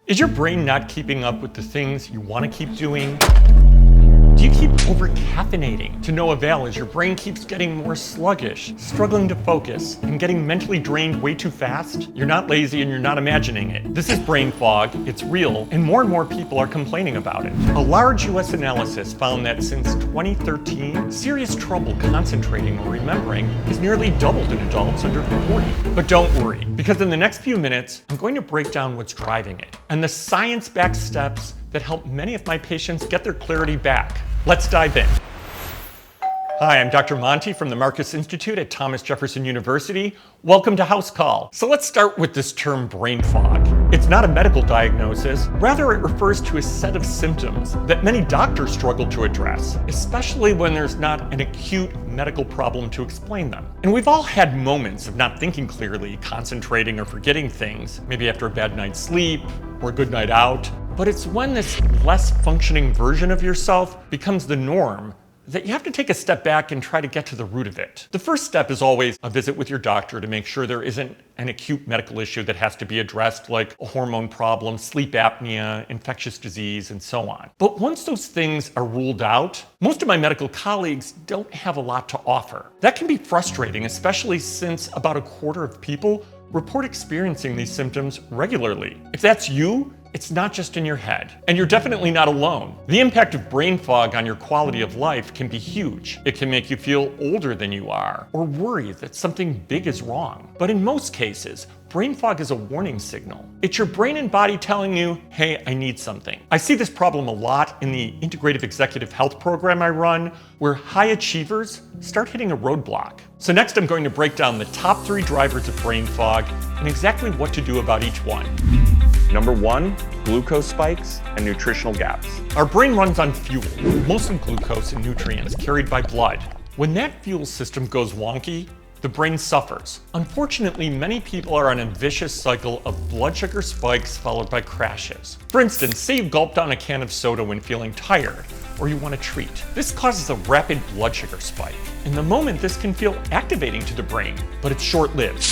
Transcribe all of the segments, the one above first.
Is your brain not keeping up with the things you want to keep doing? Do you keep over-caffeinating to no avail as your brain keeps getting more sluggish, struggling to focus, and getting mentally drained way too fast? You're not lazy and you're not imagining it. This is brain fog, it's real, and more people are complaining about it. A large US analysis found that since 2013, serious trouble concentrating or remembering has nearly doubled in adults under 40. But don't worry, because in the next few minutes, I'm going to break down what's driving it and the science-backed steps that help many of my patients get their clarity back. Let's dive in. Hi, I'm Dr. Monti from the Marcus Institute at Thomas Jefferson University. Welcome to House Call. So let's start with this term brain fog. It's not a medical diagnosis, rather it refers to a set of symptoms that many doctors struggle to address, especially when there's not an acute medical problem to explain them. And we've all had moments of not thinking clearly, concentrating or forgetting things, maybe after a bad night's sleep or a good night out. But it's when this less functioning version of yourself becomes the norm that you have to take a step back and try to get to the root of it. The first step is always a visit with your doctor to make sure there isn't an acute medical issue that has to be addressed, like a hormone problem, sleep apnea, infectious disease, and so on. But once those things are ruled out, most of my medical colleagues don't have a lot to offer. That can be frustrating, especially since about a quarter of people report experiencing these symptoms regularly. If that's you, it's not just in your head, and you're definitely not alone. The impact of brain fog on your quality of life can be huge. It can make you feel older than you are, or worry that something big is wrong. But in most cases, brain fog is a warning signal. It's your brain and body telling you, hey, I need something. I see this problem a lot in the Integrative Executive Health program I run, where high achievers start hitting a roadblock. So next I'm going to break down the top 3 drivers of brain fog and exactly what to do about each one. Number 1, glucose spikes and nutritional gaps. Our brain runs on fuel, mostly glucose and nutrients carried by blood. When that fuel system goes wonky, the brain suffers. Unfortunately, many people are on a vicious cycle of blood sugar spikes followed by crashes. For instance, say you gulp down a can of soda when feeling tired, or you want a treat. This causes a rapid blood sugar spike. In the moment, this can feel activating to the brain, but it's short-lived.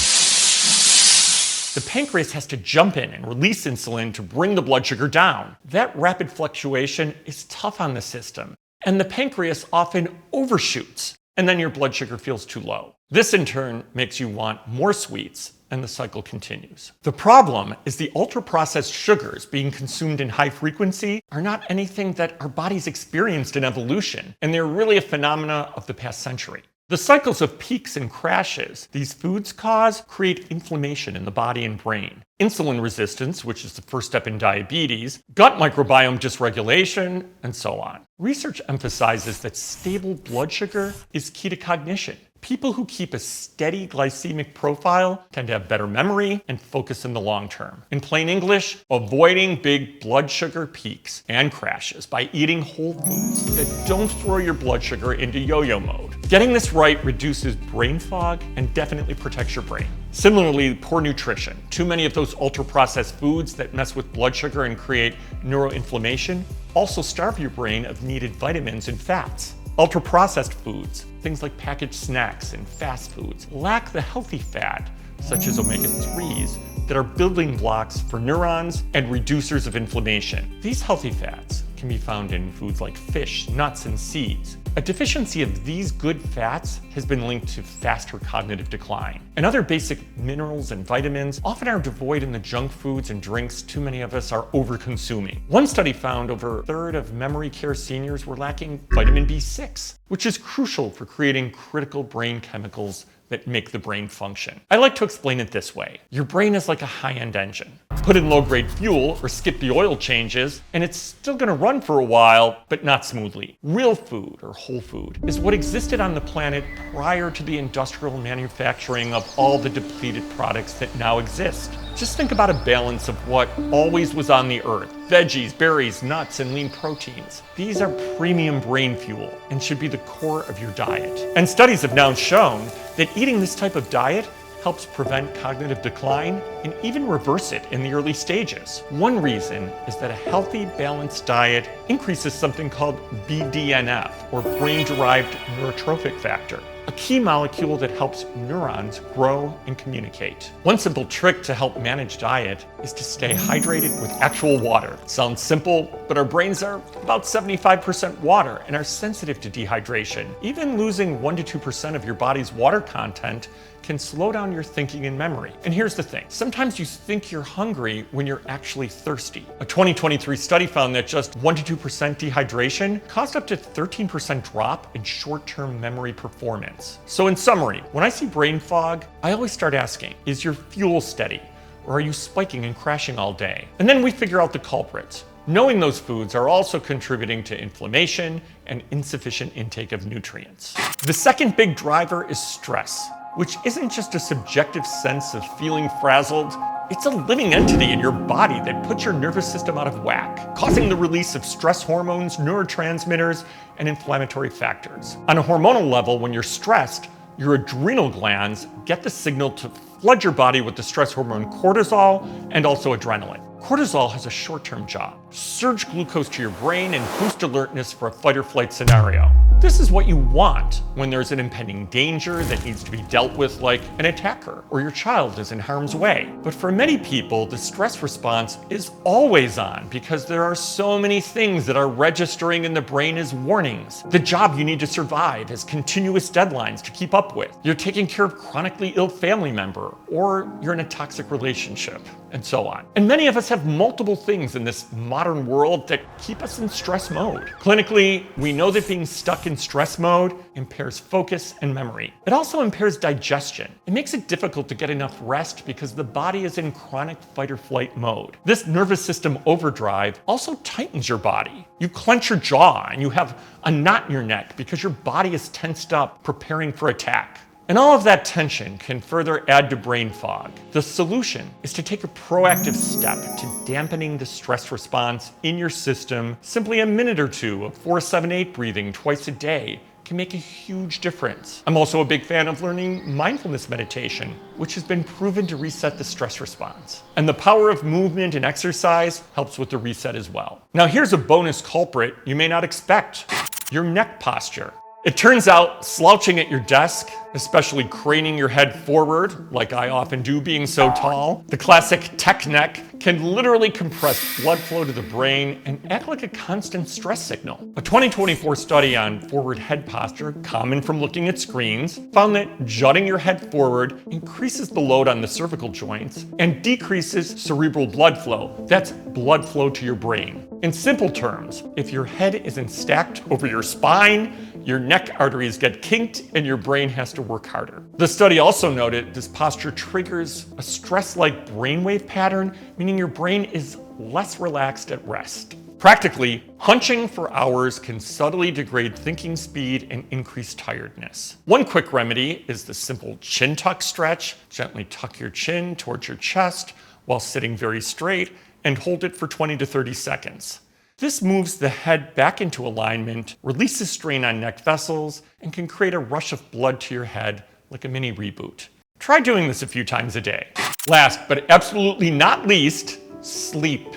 The pancreas has to jump in and release insulin to bring the blood sugar down. That rapid fluctuation is tough on the system, and the pancreas often overshoots, and then your blood sugar feels too low. This in turn makes you want more sweets, and the cycle continues. The problem is the ultra-processed sugars being consumed in high frequency are not anything that our bodies experienced in evolution, and they're really a phenomena of the past century. The cycles of peaks and crashes these foods cause create inflammation in the body and brain. Insulin resistance, which is the first step in diabetes, gut microbiome dysregulation, and so on. Research emphasizes that stable blood sugar is key to cognition. People who keep a steady glycemic profile tend to have better memory and focus in the long term. In plain English, avoiding big blood sugar peaks and crashes by eating whole foods that don't throw your blood sugar into yo-yo mode. Getting this right reduces brain fog and definitely protects your brain. Similarly, poor nutrition. Too many of those ultra-processed foods that mess with blood sugar and create neuroinflammation also starve your brain of needed vitamins and fats. Ultra-processed foods, things like packaged snacks and fast foods, lack the healthy fat, such as omega-3s, that are building blocks for neurons and reducers of inflammation. These healthy fats can be found in foods like fish, nuts, and seeds. A deficiency of these good fats has been linked to faster cognitive decline. And other basic minerals and vitamins often are devoid in the junk foods and drinks too many of us are over-consuming. One study found over a third of memory care seniors were lacking vitamin B6, which is crucial for creating critical brain chemicals that make the brain function. I like to explain it this way. Your brain is like a high-end engine. Put in low-grade fuel or skip the oil changes, and it's still gonna run for a while, but not smoothly. Real food, or whole food, is what existed on the planet prior to the industrial manufacturing of all the depleted products that now exist. Just think about a balance of what always was on the earth. Veggies, berries, nuts, and lean proteins. These are premium brain fuel and should be the core of your diet. And studies have now shown that eating this type of diet helps prevent cognitive decline and even reverse it in the early stages. One reason is that a healthy, balanced diet increases something called BDNF, or brain-derived neurotrophic factor, a key molecule that helps neurons grow and communicate. One simple trick to help manage diet is to stay hydrated with actual water. Sounds simple, but our brains are about 75% water and are sensitive to dehydration. Even losing 1 to 2% of your body's water content can slow down your thinking and memory. And here's the thing, sometimes you think you're hungry when you're actually thirsty. A 2023 study found that just 1 to 2% dehydration caused up to 13% drop in short-term memory performance. So in summary, when I see brain fog, I always start asking, is your fuel steady? Or are you spiking and crashing all day? And then we figure out the culprits. Knowing those foods are also contributing to inflammation and insufficient intake of nutrients. The second big driver is stress, which isn't just a subjective sense of feeling frazzled. It's a living entity in your body that puts your nervous system out of whack, causing the release of stress hormones, neurotransmitters, and inflammatory factors. On a hormonal level, when you're stressed, your adrenal glands get the signal to flood your body with the stress hormone cortisol and also adrenaline. Cortisol has a short-term job: surge glucose to your brain and boost alertness for a fight or flight scenario. This is what you want when there's an impending danger that needs to be dealt with, like an attacker or your child is in harm's way. But for many people, the stress response is always on because there are so many things that are registering in the brain as warnings. The job you need to survive has continuous deadlines to keep up with. You're taking care of a chronically ill family member, or you're in a toxic relationship, and so on. And many of us have multiple things in this modern world that keep us in stress mode. Clinically, we know that being stuck in stress mode impairs focus and memory. It also impairs digestion. It makes it difficult to get enough rest because the body is in chronic fight or flight mode. This nervous system overdrive also tightens your body. You clench your jaw and you have a knot in your neck because your body is tensed up, preparing for attack. And all of that tension can further add to brain fog. The solution is to take a proactive step to dampening the stress response in your system. Simply a minute or two of 4-7-8 breathing twice a day can make a huge difference. I'm also a big fan of learning mindfulness meditation, which has been proven to reset the stress response. And the power of movement and exercise helps with the reset as well. Now here's a bonus culprit you may not expect: your neck posture. It turns out slouching at your desk, especially craning your head forward, like I often do being so tall, the classic tech neck, can literally compress blood flow to the brain and act like a constant stress signal. A 2024 study on forward head posture, common from looking at screens, found that jutting your head forward increases the load on the cervical joints and decreases cerebral blood flow. That's blood flow to your brain. In simple terms, if your head isn't stacked over your spine, your neck arteries get kinked and your brain has to work harder. The study also noted this posture triggers a stress-like brainwave pattern, meaning your brain is less relaxed at rest. Practically, hunching for hours can subtly degrade thinking speed and increase tiredness. One quick remedy is the simple chin tuck stretch. Gently tuck your chin towards your chest while sitting very straight and hold it for 20 to 30 seconds. This moves the head back into alignment, releases strain on neck vessels, and can create a rush of blood to your head like a mini reboot. Try doing this a few times a day. Last, but absolutely not least, sleep.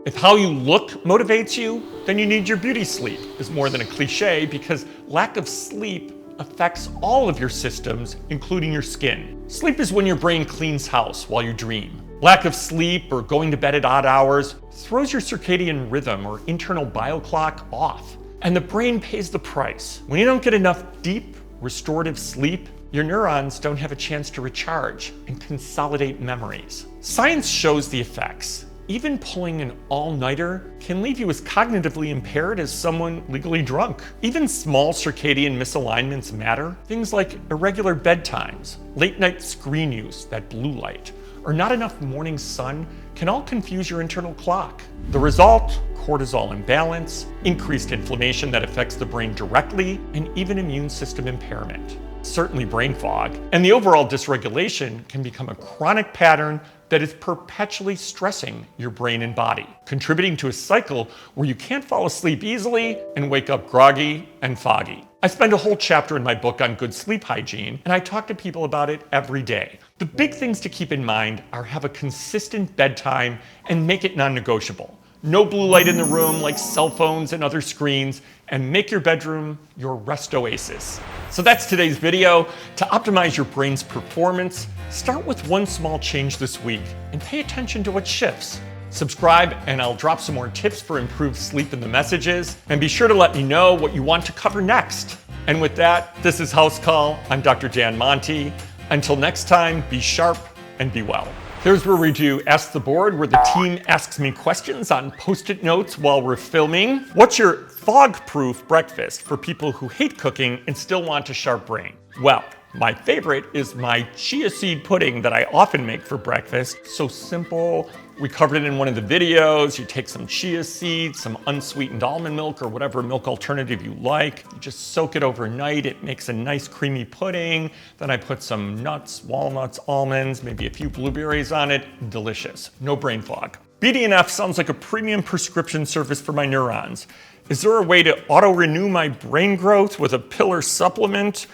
If how you look motivates you, then you need your beauty sleep. It's more than a cliche because lack of sleep affects all of your systems, including your skin. Sleep is when your brain cleans house while you dream. Lack of sleep or going to bed at odd hours throws your circadian rhythm or internal bioclock off, and the brain pays the price. When you don't get enough deep, restorative sleep, your neurons don't have a chance to recharge and consolidate memories. Science shows the effects. Even pulling an all-nighter can leave you as cognitively impaired as someone legally drunk. Even small circadian misalignments matter. Things like irregular bedtimes, late-night screen use, that blue light, or not enough morning sun can all confuse your internal clock. The result? Cortisol imbalance, increased inflammation that affects the brain directly, and even immune system impairment. Certainly brain fog. And the overall dysregulation can become a chronic pattern that is perpetually stressing your brain and body, contributing to a cycle where you can't fall asleep easily and wake up groggy and foggy. I spend a whole chapter in my book on good sleep hygiene, and I talk to people about it every day. The big things to keep in mind are have a consistent bedtime and make it non-negotiable. No blue light in the room like cell phones and other screens, and make your bedroom your rest oasis. So that's today's video. To optimize your brain's performance, start with one small change this week and pay attention to what shifts. Subscribe and I'll drop some more tips for improved sleep in the messages, and be sure to let me know what you want to cover next. And with that, this is House Call. I'm Dr. Dan Monti. Until next time, be sharp and be well. Here's where we do Ask the Board, where the team asks me questions on Post-it notes while we're filming. What's your fog-proof breakfast for people who hate cooking and still want a sharp brain? Well, my favorite is my chia seed pudding that I often make for breakfast. So simple. We covered it in one of the videos. You take some chia seeds, some unsweetened almond milk or whatever milk alternative you like. You just soak it overnight. It makes a nice creamy pudding. Then I put some nuts, walnuts, almonds, maybe a few blueberries on it. Delicious. No brain fog. BDNF sounds like a premium prescription service for my neurons. Is there a way to auto-renew my brain growth with a pill or supplement?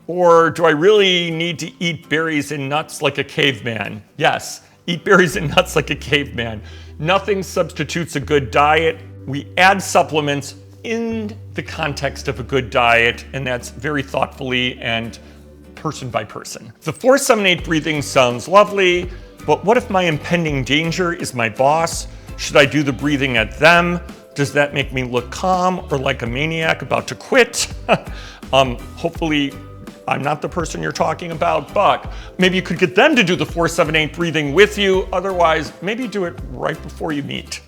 Or do I really need to eat berries and nuts like a caveman? Yes, eat berries and nuts like a caveman. Nothing substitutes a good diet. We add supplements in the context of a good diet, and that's very thoughtfully and person by person. The 4-7-8 breathing sounds lovely, but what if my impending danger is my boss? Should I do the breathing at them? Does that make me look calm or like a maniac about to quit? Hopefully, I'm not the person you're talking about, but maybe you could get them to do the 4-7-8 breathing with you. Otherwise, maybe do it right before you meet.